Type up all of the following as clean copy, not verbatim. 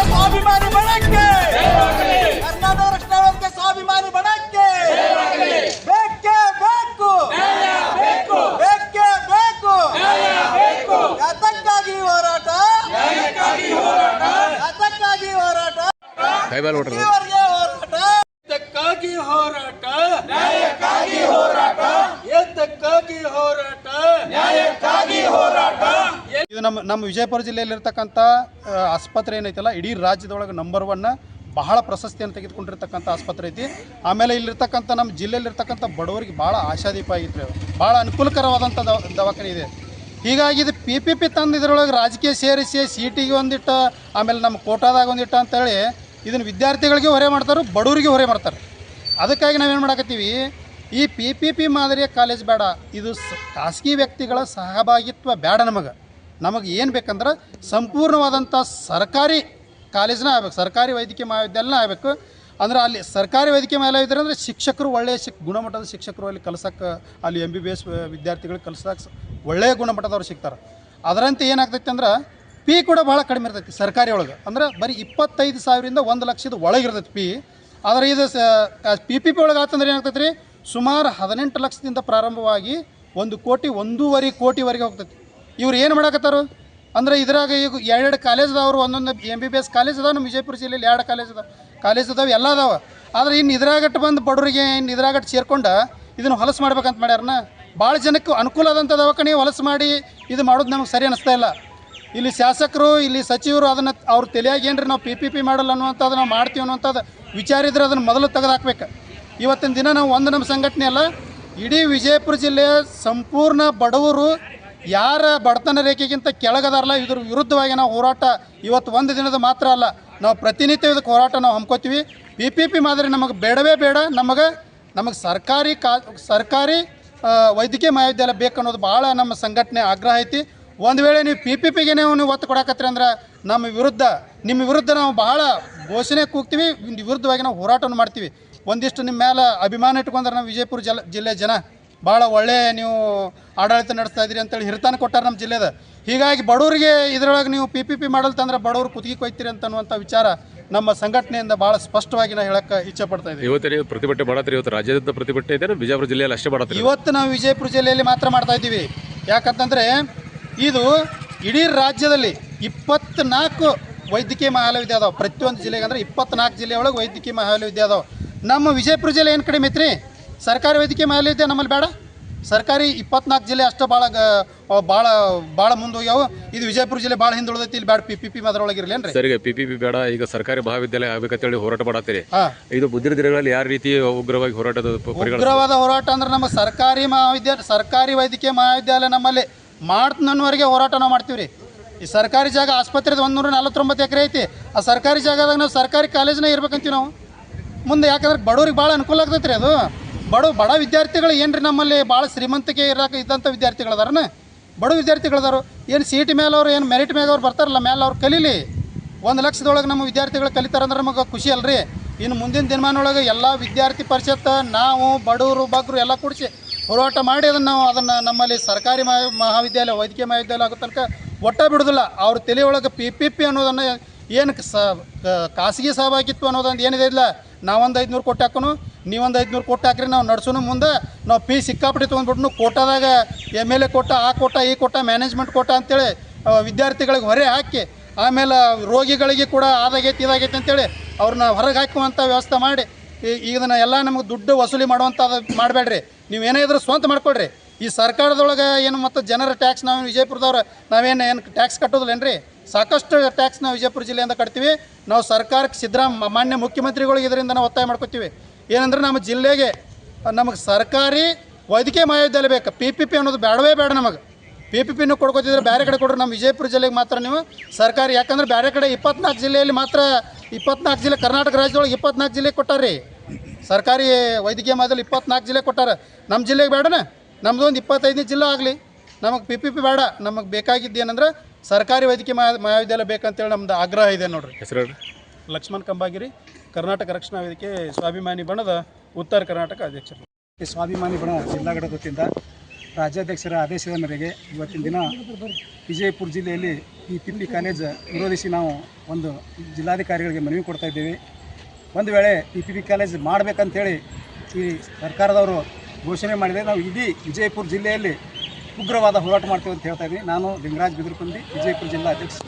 स्वाभिमानी बनಕ್ಕೆ ಕರ್ನಾಟಕ ರಕ್ಷಣಾ ಸ್ವಾಭಿಮಾನಿ बनಕ್ಕೆ ಬೇಕೇ ಬೇಕು ಬೇಕೇ ಬೇಕು ಅದಕ್ಕಾಗಿ ಹೋರಾಟ ಅದಕ್ಕಾಗಿ ಹೋರಾಟ ಇದಕ್ಕಾಗಿ ಹೋರಾಟ ನ್ಯಾಯಕ್ಕಾಗಿ ಹೋರಾಟ ಎದ್ದಕ್ಕಾಗಿ ಹೋರಾಟ ನ್ಯಾಯಕ್ಕಾಗಿ ಹೋರಾಟ. ಇದು ನಮ್ಮ ವಿಜಯಪುರ ಜಿಲ್ಲೆಯಲ್ಲಿರ್ತಕ್ಕಂಥ ಆಸ್ಪತ್ರೆ ಏನೈತಲ್ಲ ಇಡೀ ರಾಜ್ಯದೊಳಗೆ ನಂಬರ್ 1 ಬಹಳ ಪ್ರಶಸ್ತಿಯನ್ನು ತೆಗೆದುಕೊಂಡಿರ್ತಕ್ಕಂಥ ಆಸ್ಪತ್ರೆ ಐತಿ. ಆಮೇಲೆ ಇಲ್ಲಿರ್ತಕ್ಕಂಥ ನಮ್ಮ ಜಿಲ್ಲೆಯಲ್ಲಿರ್ತಕ್ಕಂಥ ಬಡವರಿಗೆ ಭಾಳ ಆಶಾದೀಪ ಆಗಿತ್ತು, ಭಾಳ ಅನುಕೂಲಕರವಾದಂಥ ದವಾಖಾನೆ ಇದೆ. ಹೀಗಾಗಿ ಇದು PPP ತಂದು ಇದರೊಳಗೆ ರಾಜಕೀಯ ಸೇರಿಸಿ ಸೀಟಿಗೆ ಒಂದಿಟ್ಟು ಆಮೇಲೆ ನಮ್ಮ ಕೋಟಾದಾಗ ಒಂದಿಟ್ಟು ಅಂತೇಳಿ ಇದನ್ನು ವಿದ್ಯಾರ್ಥಿಗಳಿಗೆ ಹೊರೆ ಮಾಡ್ತಾರೆ, ಬಡವರಿಗೆ ಹೊರೆ ಮಾಡ್ತಾರೆ. ಅದಕ್ಕಾಗಿ ನಾವೇನು ಮಾಡಕತ್ತೀವಿ, ಈ PPP ಮಾದರಿಯ ಕಾಲೇಜ್ ಬೇಡ, ಇದು ಖಾಸಗಿ ವ್ಯಕ್ತಿಗಳ ಸಹಭಾಗಿತ್ವ ಬೇಡ. ನಮಗೆ ಏನು ಬೇಕಂದ್ರೆ ಸಂಪೂರ್ಣವಾದಂಥ ಸರ್ಕಾರಿ ಕಾಲೇಜ್ನ ಆಗಬೇಕು, ಸರ್ಕಾರಿ ವೈದ್ಯಕೀಯ ಮಹಾವಿದ್ಯಾಲಯನ ಆಗಬೇಕು. ಅಂದ್ರೆ ಅಲ್ಲಿ ಸರ್ಕಾರಿ ವೈದ್ಯಕೀಯ ಮಹಾವಿದ್ಯಾಲಯ ಅಂದರೆ ಶಿಕ್ಷಕರು ಒಳ್ಳೆಯ ಗುಣಮಟ್ಟದ ಶಿಕ್ಷಕರು ಅಲ್ಲಿ ಕಲಿಸೋಕ್ಕೆ, ಅಲ್ಲಿ MBBS ವಿದ್ಯಾರ್ಥಿಗಳಿಗೆ ಕಲಿಸೋಕೆ ಒಳ್ಳೆಯ ಗುಣಮಟ್ಟದವ್ರು ಸಿಗ್ತಾರೆ. ಅದರಂತೆ ಏನಾಗ್ತೈತೆ ಅಂದ್ರೆ ಫೀ ಕೂಡ ಭಾಳ ಕಡಿಮೆ ಇರ್ತೈತಿ ಸರ್ಕಾರಿ ಒಳಗೆ. ಅಂದ್ರೆ ಬರೀ 25,000ರಿಂದ 1 ಲಕ್ಷದ ಒಳಗೆ ಇರ್ತೈತಿ ಫೀ. ಆದರೆ ಇದು PPP ಒಳಗೆ ಆತಂದ್ರೆ ಏನಾಗ್ತೈತೆ ರೀ, ಸುಮಾರು 18 ಲಕ್ಷದಿಂದ ಪ್ರಾರಂಭವಾಗಿ 1 ಕೋಟಿ 1.5 ಕೋಟಿವರೆಗೆ ಹೋಗ್ತೈತಿ. ಇವ್ರು ಏನು ಮಾಡಕತ್ತಾರು ಅಂದ್ರೆ ಇದ್ರಾಗ ಈಗ 2 ಕಾಲೇಜ್ ಅದಾವ್ರು, ಒಂದೊಂದು MBBS ಕಾಲೇಜ್ ಅದಾವೆ. ನಮ್ಮ ವಿಜಯಪುರ ಜಿಲ್ಲೆಯಲ್ಲಿ 2 ಕಾಲೇಜ್ ಅದಾವೆ, ಎಲ್ಲ ಅದಾವೆ. ಆದರೆ ಇನ್ನು ಇದ್ರಾಗಟ್ಟು ಬಂದು ಬಡವರಿಗೆ ಇನ್ನು ಇದ್ರಾಗಟ್ಟು ಸೇರ್ಕೊಂಡು ಇದನ್ನು ಹೊಲಸು ಮಾಡ್ಬೇಕಂತ ಮಾಡ್ಯಾರನ. ಭಾಳ ಜನಕ್ಕೆ ಅನುಕೂಲ ಆದಂಥ ದವಾಖಾನೆ ಹೊಲಸು ಮಾಡಿ ಇದು ಮಾಡೋದು ನಮಗೆ ಸರಿ ಅನ್ನಿಸ್ತಾ ಇಲ್ಲ. ಇಲ್ಲಿ ಶಾಸಕರು, ಇಲ್ಲಿ ಸಚಿವರು ಅದನ್ನು ಅವ್ರು ತಲೆಯಾಗಿ ಏನ್ರಿ ನಾವು PPP ಮಾಡಲ್ಲ ಅನ್ನುವಂಥದ್ದು, ನಾವು ಮಾಡ್ತೀವಿ ಅನ್ನುವಂಥದ್ದು ವಿಚಾರ ಇದ್ರೆ ಅದನ್ನು ಮೊದಲು ತೆಗೆದುಹಾಕ್ಬೇಕು. ಇವತ್ತಿನ ದಿನ ನಾವು ನಮ್ಮ ಸಂಘಟನೆ ಅಲ್ಲ, ಇಡೀ ವಿಜಯಪುರ ಜಿಲ್ಲೆಯ ಸಂಪೂರ್ಣ ಬಡವರು ಯಾರ ಬಡತನ ರೇಖೆಗಿಂತ ಕೆಳಗದಾರಲ್ಲ ಇದ್ರ ವಿರುದ್ಧವಾಗಿ ನಾವು ಹೋರಾಟ ಇವತ್ತು ಒಂದು ದಿನದ ಮಾತ್ರ ಅಲ್ಲ, ನಾವು ಪ್ರತಿನಿತ್ಯ ಇದಕ್ಕೆ ಹೋರಾಟ ನಾವು ಹಮ್ಕೋತೀವಿ. PPP ಮಾದರಿ ನಮಗೆ ಬೇಡವೇ ಬೇಡ. ನಮಗೆ ಸರ್ಕಾರಿ ವೈದ್ಯಕೀಯ ಮಹಾವಿದ್ಯಾಲಯ ಬೇಕು ಅನ್ನೋದು ಭಾಳ ನಮ್ಮ ಸಂಘಟನೆ ಆಗ್ರಹ ಐತಿ. ಒಂದು ವೇಳೆ ನೀವು PPPಗೆ ನೀವು ಒತ್ತು ಕೊಡಕತ್ತೀರಿ ಅಂದ್ರೆ ನಿಮ್ಮ ವಿರುದ್ಧ ನಾವು ಭಾಳ ಘೋಷಣೆ ಕೂಗ್ತೀವಿ, ವಿರುದ್ಧವಾಗಿ ನಾವು ಹೋರಾಟವನ್ನು ಮಾಡ್ತೀವಿ. ಒಂದಿಷ್ಟು ನಿಮ್ಮ ಮೇಲೆ ಅಭಿಮಾನ ಇಟ್ಕೊಂಡ್ರೆ ನಮ್ಮ ವಿಜಯಪುರ ಜಿಲ್ಲೆ ಜನ ಭಾಳ ಒಳ್ಳೆಯ ನೀವು ಆಡಳಿತ ನಡೆಸ್ತಾ ಇದ್ದೀರಿ ಅಂತೇಳಿ ಹಿರಿತಾನ ಕೊಟ್ಟಾರೆ ನಮ್ಮ ಜಿಲ್ಲೆದ. ಹೀಗಾಗಿ ಬಡವರಿಗೆ ಇದರೊಳಗೆ ನೀವು PPP ಮಾಡಲ್ ತಂದ್ರೆ ಬಡವರು ಕುತ್ತಿಗೆ ಕೊಯ್ತೀರಿ ಅಂತನ್ನುವಂಥ ವಿಚಾರ ನಮ್ಮ ಸಂಘಟನೆಯಿಂದ ಭಾಳ ಸ್ಪಷ್ಟವಾಗಿ ನಾವು ಹೇಳಕ್ಕೆ ಇಚ್ಛೆ ಪಡ್ತಾ ಇದ್ದೀವಿ. ಇವತ್ತು ಪ್ರತಿಭಟನೆ ಮಾಡತ್ತೀರಿ, ಇವತ್ತು ರಾಜ್ಯದ ಪ್ರತಿಭಟನೆ ಇದೆ, ವಿಜಯಪುರ ಜಿಲ್ಲೆಯಲ್ಲಿ ಅಷ್ಟೇ ಮಾಡತ್ತೀವಿ. ಇವತ್ತು ನಾವು ವಿಜಯಪುರ ಜಿಲ್ಲೆಯಲ್ಲಿ ಮಾತ್ರ ಮಾಡ್ತಾ ಇದ್ದೀವಿ. ಯಾಕಂತಂದರೆ ಇದು ಇಡೀ ರಾಜ್ಯದಲ್ಲಿ 24 ವೈದ್ಯಕೀಯ ಮಹಾವಿದ್ಯಾಲಯ ಅದಾವೆ. ಪ್ರತಿಯೊಂದು ಜಿಲ್ಲೆಗೆ ಅಂದರೆ 24 ಜಿಲ್ಲೆ ಒಳಗೆ ವೈದ್ಯಕೀಯ ಮಹಾವಿದ್ಯಾಲಯ ಅದಾವೆ. ನಮ್ಮ ವಿಜಯಪುರ ಜಿಲ್ಲೆ ಏನು ಕಡಿಮೆ ಐತ್ರಿ, ಸರ್ಕಾರಿ ವೈದ್ಯಕೀಯ ಮಹಾವಿದ್ಯಾಲಯ ನಮ್ಮಲ್ಲಿ ಬೇಡ. ಸರ್ಕಾರಿ 24 ಜಿಲ್ಲೆ ಅಷ್ಟೇ ಭಾಳ ಮುಂದೋಗ್ಯಾವ. ಇದು ವಿಜಯಪುರ ಜಿಲ್ಲೆ ಭಾಳ ಹಿಂದುಳಿದೈತಿ, ಇಲ್ಲಿ ಬೇಡ PPP ಅದರೊಳಗಿರಲಿ ಏನ್ರಿ. ಸರಿಗೆ PPP ಬೇಡ, ಈಗ ಸರ್ಕಾರಿ ಮಹಾವಿದ್ಯಾಲಯ ಆಗಬೇಕಂತೇಳಿ ಹೋರಾಟ ಮಾಡತ್ತೀರಿ. ಇದು ಮುಂದಿನ ದಿನಗಳಲ್ಲಿ ಯಾವ ರೀತಿ ಉಗ್ರವಾಗಿ ಉಗ್ರವಾದ ಹೋರಾಟ ಅಂದ್ರೆ ನಮ್ಮ ಸರ್ಕಾರಿ ವೈದ್ಯಕೀಯ ಮಹಾವಿದ್ಯಾಲಯ ನಮ್ಮಲ್ಲಿ ಮಾಡ್ತನವರೆಗೆ ಹೋರಾಟ ನಾವು ಮಾಡ್ತೀವಿ ರೀ. ಈ ಸರ್ಕಾರಿ ಜಾಗ ಆಸ್ಪತ್ರೆದು 149 ಎಕರೆ ಐತಿ. ಆ ಸರ್ಕಾರಿ ಜಾಗದಾಗ ನಾವು ಸರ್ಕಾರಿ ಕಾಲೇಜ್ನ ಇರ್ಬೇಕಂತೀವಿ ನಾವು ಮುಂದೆ. ಯಾಕಂದ್ರೆ ಬಡವ್ರಿಗೆ ಭಾಳ ಅನುಕೂಲ ಆಗ್ತೈತೆ ರೀ. ಅದು ಬಡ ವಿದ್ಯಾರ್ಥಿಗಳು ಏನು ರೀ, ನಮ್ಮಲ್ಲಿ ಭಾಳ ಶ್ರೀಮಂತಿಕೆ ಇದ್ದಂಥ ವಿದ್ಯಾರ್ಥಿಗಳು ಅದಾರನ, ಬಡ ವಿದ್ಯಾರ್ಥಿಗಳದಾರು. ಏನು CET ಮೇಲೆ ಅವರು ಏನು ಮೆರಿಟ್ ಮೇಲೆ ಅವ್ರು ಬರ್ತಾರಲ್ಲ, ಮೇಲೆ ಅವ್ರು ಕಲೀಲಿ. 1 ಲಕ್ಷದೊಳಗೆ ನಮ್ಮ ವಿದ್ಯಾರ್ಥಿಗಳು ಕಲಿತಾರಂದ್ರೆ ನಮಗೆ ಖುಷಿ ಅಲ್ರಿ. ಇನ್ನು ಮುಂದಿನ ದಿನಮಾನೊಳಗೆ ಎಲ್ಲ ವಿದ್ಯಾರ್ಥಿ ಪರಿಷತ್ ನಾವು ಬಡವರು ಬಗ್ಗರು ಎಲ್ಲ ಕೂಡಿಸಿ ಹೋರಾಟ ಮಾಡಿ ಅದನ್ನು ನಮ್ಮಲ್ಲಿ ಸರ್ಕಾರಿ ಮಹಾವಿದ್ಯಾಲಯ ವೈದ್ಯಕೀಯ ಮಹಾವಿದ್ಯಾಲಯ ಆಗೋ ತನಕ ಒಟ್ಟ ಬಿಡೋದಿಲ್ಲ. ಅವ್ರ ತಲೆಯೊಳಗೆ PPP ಅನ್ನೋದನ್ನು ಏನು ಖಾಸಗಿ ಸಹಭಾಗಿತ್ವ ಅನ್ನೋದೊಂದು ಏನಿದೆ ಇಲ್ಲ, ನಾವೊಂದು 500 ಕೊಟ್ಟು ಹಾಕೋನು, ನೀವೊಂದು 500 ಕೊಟ್ಟು ಹಾಕ್ರಿ, ನಾವು ನಡ್ಸೋನು. ಮುಂದೆ ನಾವು ಫೀ ಸಿಕ್ಕಾಪಟ್ಟೆ ತೊಗೊಂಡ್ಬಿಟ್ಟು ಕೋಟಾದಾಗ MLA ಕೋಟ, ಆ ಕೋಟ, ಈ ಕೋಟ, ಮ್ಯಾನೇಜ್ಮೆಂಟ್ ಕೋಟ ಅಂತೇಳಿ ವಿದ್ಯಾರ್ಥಿಗಳಿಗೆ ಹೊರೆ ಹಾಕಿ, ಆಮೇಲೆ ರೋಗಿಗಳಿಗೆ ಕೂಡ ಇದಾಗೈತಿ ಅಂತೇಳಿ ಅವ್ರನ್ನ ಹೊರಗೆ ಹಾಕುವಂಥ ವ್ಯವಸ್ಥೆ ಮಾಡಿ ಇದನ್ನು ಎಲ್ಲ ನಮಗೆ ದುಡ್ಡು ವಸೂಲಿ ಮಾಡುವಂಥದ್ದು ಮಾಡಬೇಡ್ರಿ. ನೀವು ಏನೇ ಇದ್ರೂ ಸ್ವಂತ ಮಾಡ್ಕೊಳ್ರಿ. ಈ ಸರ್ಕಾರದೊಳಗೆ ಏನು ಮತ್ತು ಜನರ ಟ್ಯಾಕ್ಸ್ ನಾವು ವಿಜಯಪುರದವ್ರು ನಾವೇನು ಟ್ಯಾಕ್ಸ್ ಕಟ್ಟೋದಿಲ್ಲೇನ್ರಿ, ಸಾಕಷ್ಟು ಟ್ಯಾಕ್ಸ್ ನಾವು ವಿಜಯಪುರ ಜಿಲ್ಲೆಯಿಂದ ಕಟ್ತೀವಿ. ನಾವು ಸರ್ಕಾರಕ್ಕೆ ಮಾನ್ಯ ಮುಖ್ಯಮಂತ್ರಿಗಳಿಗೆ ಇದರಿಂದ ನಾವು ಒತ್ತಾಯ ಮಾಡ್ಕೊತೀವಿ. ಏನಂದ್ರೆ ನಮ್ಮ ಜಿಲ್ಲೆಗೆ ನಮಗೆ ಸರ್ಕಾರಿ ವೈದ್ಯಕೀಯ ಮಹಾವಿದ್ಯಾಲಯ ಬೇಕು. PPP ಅನ್ನೋದು ಬೇಡವೇ ಬೇಡ ನಮಗೆ. PPPನೂ ಕೊಡ್ಕೋತಿದ್ರೆ ಬೇರೆ ಕಡೆ ಕೊಡ್ರಿ, ನಮ್ಮ ವಿಜಯಪುರ ಜಿಲ್ಲೆಗೆ ಮಾತ್ರ ನೀವು ಸರ್ಕಾರಿ. ಯಾಕಂದ್ರೆ ಬೇರೆ ಕಡೆ 24 ಜಿಲ್ಲೆಯಲ್ಲಿ ಮಾತ್ರ 24 ಜಿಲ್ಲೆ, ಕರ್ನಾಟಕ ರಾಜ್ಯದೊಳಗೆ 24 ಜಿಲ್ಲೆಗೆ ಕೊಟ್ಟಾರ್ರಿ ಸರ್ಕಾರಿ ವೈದ್ಯಕೀಯ ಮಹಾವಿದ್ಯಾಲಯ. 24 ಜಿಲ್ಲೆ ಕೊಟ್ಟಾರ. ನಮ್ಮ ಜಿಲ್ಲೆಗೆ ಬೇಡನ? ನಮ್ಮದು ಒಂದು 25ನೇ ಜಿಲ್ಲೆ ಆಗಲಿ, ನಮಗೆ PPP ಬೇಡ. ನಮಗೆ ಬೇಕಾಗಿದ್ದು ಏನಂದ್ರೆ ಸರ್ಕಾರಿ ವೈದ್ಯಕೀಯ ಮಹಾವಿದ್ಯಾಲಯ ಬೇಕಂತೇಳಿ ನಮ್ದು ಆಗ್ರಹ ಇದೆ ನೋಡ್ರಿ. ಹೆಸರು ಲಕ್ಷ್ಮಣ್ ಕಂಬಾಗಿರಿ, ಕರ್ನಾಟಕ ರಕ್ಷಣಾ ವೇದಿಕೆ ಸ್ವಾಭಿಮಾನಿ ಬಣದ ಉತ್ತರ ಕರ್ನಾಟಕ ಅಧ್ಯಕ್ಷರು. ಸ್ವಾಭಿಮಾನಿ ಬಣ ಜಿಲ್ಲಾ ಘಟಕದಿಂದ ರಾಜ್ಯಾಧ್ಯಕ್ಷರ ಆದೇಶದ ಮೇರೆಗೆ ಇವತ್ತಿನ ದಿನ ವಿಜಯಪುರ ಜಿಲ್ಲೆಯಲ್ಲಿ ಈ PPP ಕಾಲೇಜ್ ವಿರೋಧಿಸಿ ನಾವು ಒಂದು ಜಿಲ್ಲಾಧಿಕಾರಿಗಳಿಗೆ ಮನವಿ ಕೊಡ್ತಾ ಇದ್ದೇವೆ. ಒಂದು ವೇಳೆ ಈ PPP ಕಾಲೇಜ್ ಮಾಡಬೇಕಂತೇಳಿ ಈ ಸರ್ಕಾರದವರು ಘೋಷಣೆ ಮಾಡಿದರೆ ನಾವು ಇಡೀ ವಿಜಯಪುರ ಜಿಲ್ಲೆಯಲ್ಲಿ ಉಗ್ರವಾದ ಹೋರಾಟ ಮಾಡ್ತೇವೆ ಅಂತ ಹೇಳ್ತಾ ಇದ್ದೀನಿ. ನಾನು ಲಿಂಗರಾಜ್ ಬಿದರಕುಂದಿ, ವಿಜಯಪುರ ಜಿಲ್ಲಾ ಅಧ್ಯಕ್ಷ.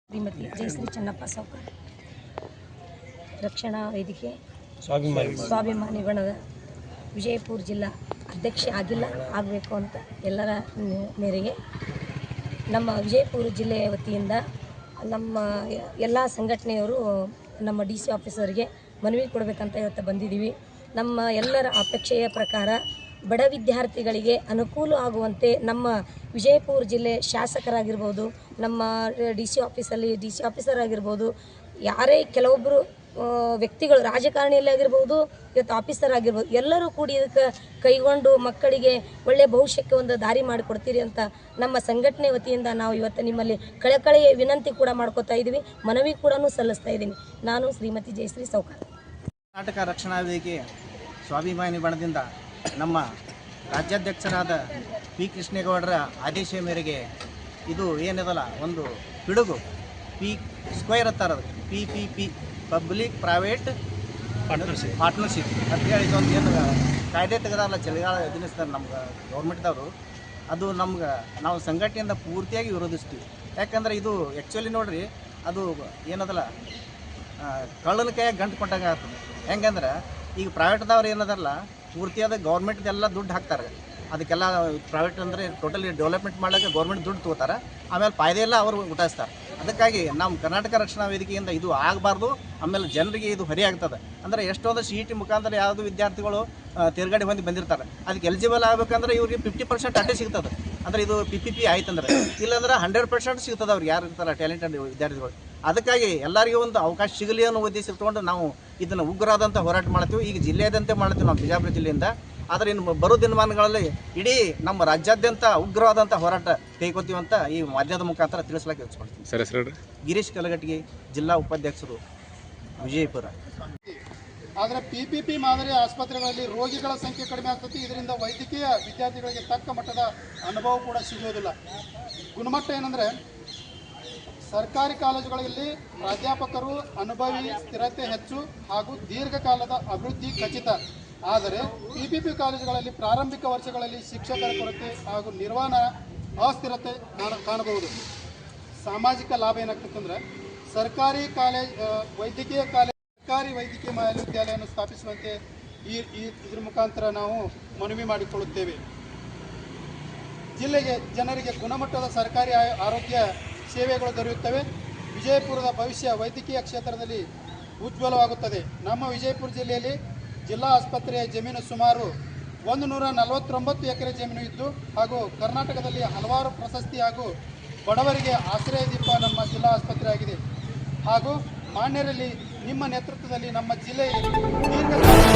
ಶ್ರೀಮತಿ ಜಯಶ್ರೀ ಚನ್ನಪ್ಪ ಸಾವ್ಕಾರ್, ರಕ್ಷಣಾ ವೇದಿಕೆ ಸ್ವಾಭಿಮಾನಿ ಬಣದ ವಿಜಯಪುರ ಜಿಲ್ಲಾ ಅಧ್ಯಕ್ಷ ಆಗಬೇಕು ಅಂತ ಎಲ್ಲರ ಮೇರೆಗೆ ನಮ್ಮ ವಿಜಯಪುರ ಜಿಲ್ಲೆಯ ವತಿಯಿಂದ ನಮ್ಮ ಎಲ್ಲ ಸಂಘಟನೆಯವರು ನಮ್ಮ DC ಆಫೀಸರ್ಗೆ ಮನವಿ ಕೊಡಬೇಕಂತ ಇವತ್ತು ಬಂದಿದ್ದೀವಿ. ನಮ್ಮ ಎಲ್ಲರ ಅಪೇಕ್ಷೆಯ ಪ್ರಕಾರ ಬಡ ವಿದ್ಯಾರ್ಥಿಗಳಿಗೆ ಅನುಕೂಲ ಆಗುವಂತೆ ನಮ್ಮ ವಿಜಯಪುರ ಜಿಲ್ಲೆ ಶಾಸಕರಾಗಿರ್ಬೋದು, ನಮ್ಮ DC ಆಫೀಸಲ್ಲಿ DC ಆಫೀಸರ್ ಆಗಿರ್ಬೋದು, ಯಾರೇ ಕೆಲವೊಬ್ಬರು ವ್ಯಕ್ತಿಗಳು ರಾಜಕಾರಣಿಯಲ್ಲಿ ಆಗಿರ್ಬೋದು, ಇವತ್ತು ಆಫೀಸರ್ ಆಗಿರ್ಬೋದು, ಎಲ್ಲರೂ ಕೂಡಿ ಇದಕ್ಕೆ ಕೈಗೊಂಡು ಮಕ್ಕಳಿಗೆ ಒಳ್ಳೆಯ ಭವಿಷ್ಯಕ್ಕೆ ಒಂದು ದಾರಿ ಮಾಡಿಕೊಡ್ತೀರಿ ಅಂತ ನಮ್ಮ ಸಂಘಟನೆ ವತಿಯಿಂದ ನಾವು ಇವತ್ತು ನಿಮ್ಮಲ್ಲಿ ಕಳಕಳಿಯ ವಿನಂತಿ ಕೂಡ ಮಾಡ್ಕೋತಾ ಇದ್ದೀವಿ, ಮನವಿ ಕೂಡ ಸಲ್ಲಿಸ್ತಾ ಇದ್ದೀನಿ. ನಾನು ಶ್ರೀಮತಿ ಜಯಶ್ರೀ ಸಾವ್ಕಾರ್, ಕರ್ನಾಟಕ ರಕ್ಷಣಾ ವೇದಿಕೆ ಸ್ವಾಭಿಮಾನಿ ಬಣದಿಂದ ನಮ್ಮ ರಾಜ್ಯಾಧ್ಯಕ್ಷರಾದ P. ಕೃಷ್ಣೇಗೌಡರ ಆದೇಶ ಮೇರೆಗೆ ಇದು ಏನಿದಲ್ಲ ಒಂದು ಪಿಡುಗು P² ಅಂತಾರದು PPP public private partnership ಅಂತ ಹೇಳಿ ಇದೊಂದು ಏನು ಕಾಯ್ದೆ ತೆಗೆದಾರಲ್ಲ ಚಳಿಗಾಲ ದಿನಿಸ್ತಾರೆ ನಮ್ಗೆ ಗೌರ್ಮೆಂಟ್ದವರು, ಅದು ನಮ್ಗೆ ನಾವು ಸಂಘಟನೆಯಿಂದ ಪೂರ್ತಿಯಾಗಿ ವಿರೋಧಿಸ್ತೀವಿ. ಯಾಕಂದ್ರೆ ಇದು ಆ್ಯಕ್ಚುಲಿ ನೋಡ್ರಿ ಅದು ಏನದಲ್ಲ ಕಳ್ಳನ ಕೈಯಾಗ ಗಂಟು ಕೊಟ್ಟಾಗ ಆಗ್ತದೆ. ಹೆಂಗಂದ್ರೆ ಈಗ ಪ್ರೈವೇಟ್ದವ್ರು ಏನದಲ್ಲ ಪೂರ್ತಿಯಾದ ಗೌರ್ಮೆಂಟ್ದೆಲ್ಲ ದುಡ್ಡು ಹಾಕ್ತಾರೆ. ಅದಕ್ಕೆಲ್ಲ ಪ್ರೈವೇಟ್ ಅಂದರೆ ಟೋಟಲಿ ಡೆವಲಪ್ಮೆಂಟ್ ಮಾಡೋಕ್ಕೆ ಗೌರ್ಮೆಂಟ್ ದುಡ್ಡು ತೊಗೋತಾರೆ, ಆಮೇಲೆ ಫಾಯ್ದೆ ಎಲ್ಲ ಅವರು ಉಟಾಯಿಸ್ತಾರೆ. ಅದಕ್ಕಾಗಿ ನಮ್ಮ ಕರ್ನಾಟಕ ರಕ್ಷಣಾ ವೇದಿಕೆಯಿಂದ ಇದು ಆಗಬಾರ್ದು. ಆಮೇಲೆ ಜನರಿಗೆ ಇದು ಹೊರೆ ಆಗ್ತದೆ. ಅಂದರೆ ಎಷ್ಟೊಂದು CET ಮುಖಾಂತರ ಯಾವುದು ವಿದ್ಯಾರ್ಥಿಗಳು ತಿರುಗಡೆ ಹೊಂದಿ ಬಂದಿರ್ತಾರೆ, ಅದಕ್ಕೆ ಎಲಿಜಿಬಲ್ ಆಗಬೇಕಂದ್ರೆ ಇವ್ರಿಗೆ 50% ಅಟ್ಟೆ ಸಿಗ್ತದೆ. ಅಂದರೆ ಇದು PPP ಆಯ್ತಂದ್ರೆ, ಇಲ್ಲಾಂದ್ರೆ 100% ಸಿಗ್ತದೆ ಅವ್ರಿಗೆ ಯಾರು ಇರ್ತಾರೆ ಟ್ಯಾಲೆಂಟೆಡ್ ವಿದ್ಯಾರ್ಥಿಗಳು. ಅದಕ್ಕಾಗಿ ಎಲ್ಲರಿಗೂ ಒಂದು ಅವಕಾಶ ಸಿಗಲಿ ಅನ್ನೋ ಉದ್ದೇಶ ಇಟ್ಕೊಂಡು ನಾವು ಇದನ್ನು ಉಗ್ರವಾದಂಥ ಹೋರಾಟ ಮಾಡ್ತೀವಿ. ಈಗ ಜಿಲ್ಲೆಯಾದ್ಯಂತ ಮಾಡ್ತೀವಿ ನಾವು ಬಿಜಾಪುರ ಜಿಲ್ಲೆಯಿಂದ. ಆದರೆ ಇನ್ನು ಬರೋ ದಿನಮಾನಗಳಲ್ಲಿ ಇಡೀ ನಮ್ಮ ರಾಜ್ಯಾದ್ಯಂತ ಉಗ್ರವಾದಂಥ ಹೋರಾಟ ಕೈಗೊಳ್ತೀವಿ ಅಂತ ಈ ಮಾಧ್ಯಮದ ಮುಖಾಂತರ ತಿಳಿಸ್ಲಿಕ್ಕೆ ಇಚ್ಛಪಡ್ತೀವಿ. ಸರ್ ಹೆಸರು ಗಿರೀಶ್ ಕಲಗಟ್ಟಿಗೆ, ಜಿಲ್ಲಾ ಉಪಾಧ್ಯಕ್ಷರು, ವಿಜಯಪುರ. ಆದರೆ PPP ಮಾದರಿ ಆಸ್ಪತ್ರೆಗಳಲ್ಲಿ ರೋಗಿಗಳ ಸಂಖ್ಯೆ ಕಡಿಮೆ ಆಗ್ತದೆ. ಇದರಿಂದ ವೈದ್ಯಕೀಯ ವಿದ್ಯಾರ್ಥಿಗಳಿಗೆ ತಕ್ಕ ಮಟ್ಟದ ಅನುಭವ ಕೂಡ ಸಿಗೋದಿಲ್ಲ. ಗುಣಮಟ್ಟ ಏನಂದರೆ ಸರ್ಕಾರಿ ಕಾಲೇಜುಗಳಲ್ಲಿ ಪ್ರಾಧ್ಯಾಪಕರು ಅನುಭವಿ, ಸ್ಥಿರತೆ ಹೆಚ್ಚು ಹಾಗೂ ದೀರ್ಘಕಾಲದ ಅಭಿವೃದ್ಧಿ ಖಚಿತ. ಆದರೆ PPP ಕಾಲೇಜುಗಳಲ್ಲಿ ಪ್ರಾರಂಭಿಕ ವರ್ಷಗಳಲ್ಲಿ ಶಿಕ್ಷಕರ ಕೊರತೆ ಹಾಗೂ ನಿರ್ವಹಣಾ ಅಸ್ಥಿರತೆ ಕಾಣಬಹುದು. ಸಾಮಾಜಿಕ ಲಾಭ ಏನಾಗ್ತದಂದ್ರೆ ಸರ್ಕಾರಿ ವೈದ್ಯಕೀಯ ಮಹಾವಿದ್ಯಾಲಯವನ್ನು ಸ್ಥಾಪಿಸುವಂತೆ ಇದ್ರ ಮುಖಾಂತರ ನಾವು ಮನವಿ ಮಾಡಿಕೊಳ್ಳುತ್ತೇವೆ. ಜಿಲ್ಲೆಗೆ ಜನರಿಗೆ ಗುಣಮಟ್ಟದ ಸರ್ಕಾರಿ ಆರೋಗ್ಯ ಸೇವೆಗಳು ದೊರೆಯುತ್ತವೆ. ವಿಜಯಪುರದ ಭವಿಷ್ಯ ವೈದ್ಯಕೀಯ ಕ್ಷೇತ್ರದಲ್ಲಿ ಉಜ್ವಲವಾಗುತ್ತದೆ. ನಮ್ಮ ವಿಜಯಪುರ ಜಿಲ್ಲೆಯಲ್ಲಿ ಜಿಲ್ಲಾ ಆಸ್ಪತ್ರೆಯ ಜಮೀನು ಸುಮಾರು 149 ಎಕರೆ ಜಮೀನು ಇದ್ದು ಹಾಗೂ ಕರ್ನಾಟಕದಲ್ಲಿ ಹಲವಾರು ಪ್ರಶಸ್ತಿ ಹಾಗೂ ಬಡವರಿಗೆ ಆಶ್ರಯ ದೀಪ ನಮ್ಮ ಜಿಲ್ಲಾ ಆಸ್ಪತ್ರೆ ಆಗಿದೆ. ಹಾಗೂ ಮಾನ್ಯರಲ್ಲಿ ನಿಮ್ಮ ನೇತೃತ್ವದಲ್ಲಿ ನಮ್ಮ ಜಿಲ್ಲೆಯಲ್ಲಿ ದೀರ್ಘಕಾಲ